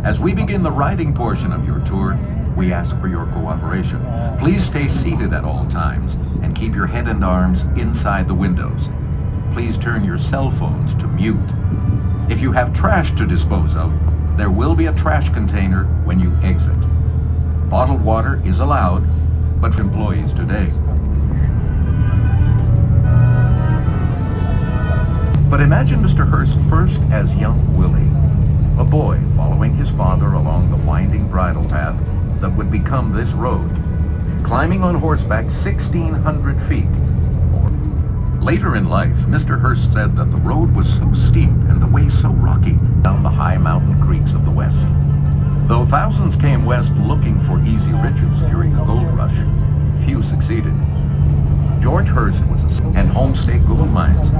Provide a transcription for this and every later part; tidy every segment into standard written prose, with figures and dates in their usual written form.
As we begin the riding portion of your tour, we ask for your cooperation. Please stay seated at all times and keep your head and arms inside the windows. Please turn your cell phones to mute. If you have trash to dispose of, there will be a trash container when you exit. Bottled water is allowed, but for employees today. But imagine Mr. Hearst first as young Willie, a boy following his father along the winding bridle path that would become this road, climbing on horseback 1,600 feet. Later in life, Mr. Hearst said that the road was so steep and the way so rocky down the high mountain creeks of the West. Though thousands came west looking for easy riches during the gold rush, few succeeded. George Hearst was and Homestake gold mines,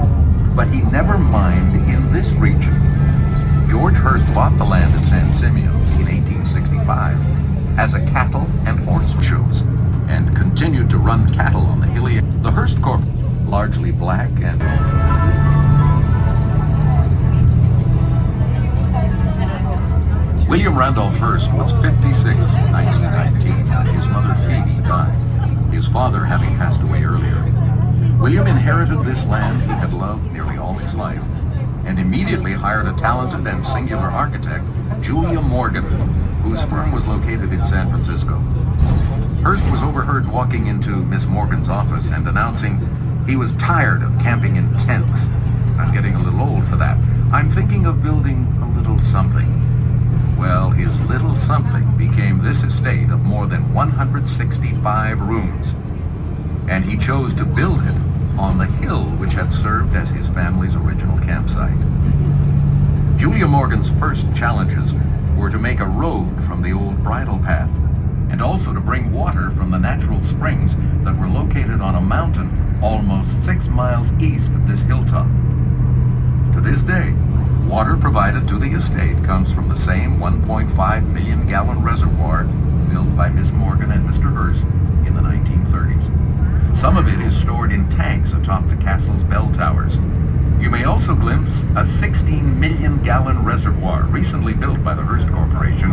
but he never mined in this region. George Hearst bought the land at San Simeon in 1865 as a cattle and horse shows and continued to run cattle on the hilly. The Hearst Corp, largely black and William Randolph Hearst was 56 in 1919 when his mother Phoebe died, his father having passed away earlier. William inherited this land he had loved nearly all his life and immediately hired a talented and singular architect, Julia Morgan, whose firm was located in San Francisco. Hearst was overheard walking into Miss Morgan's office and announcing he was tired of camping in tents. I'm getting a little old for that. I'm thinking of building a little something. Well, his little something became this estate of more than 165 rooms, and he chose to build it on the hill which had served as his family's original campsite. Julia Morgan's first challenges were to make a road from the old bridle path, and also to bring water from the natural springs that were located on a mountain almost 6 miles east of this hilltop. To this day, water provided to the estate comes from the same 1.5 million gallon reservoir built by Miss Morgan and Mr. Hearst in the 1930s. Some of it is stored in tanks atop the castle's bell towers. You may also glimpse a 16 million gallon reservoir recently built by the Hearst Corporation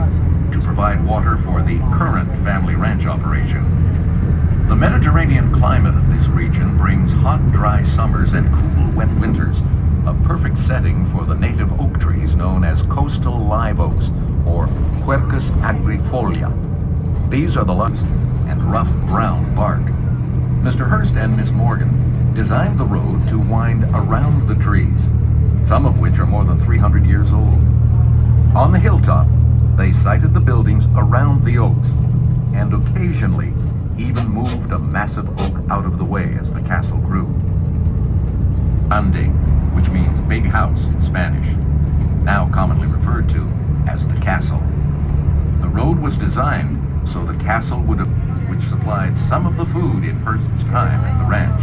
to provide water for the current family ranch operation. The Mediterranean climate of this region brings hot, dry summers and cool, wet winters, a perfect setting for the native oak trees known as coastal live oaks, or Quercus agrifolia. These are the lugs and rough brown bark. Mr. Hearst and Miss Morgan designed the road to wind around the trees, some of which are more than 300 years old. On the hilltop, they sited the buildings around the oaks, and occasionally even moved a massive oak out of the way as the castle grew. Grande, which means big house in Spanish, now commonly referred to as the castle. The road was designed so the castle would have, which supplied some of the food in Hearst's time at the ranch.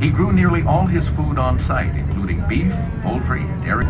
He grew nearly all his food on site, including beef, poultry, dairy.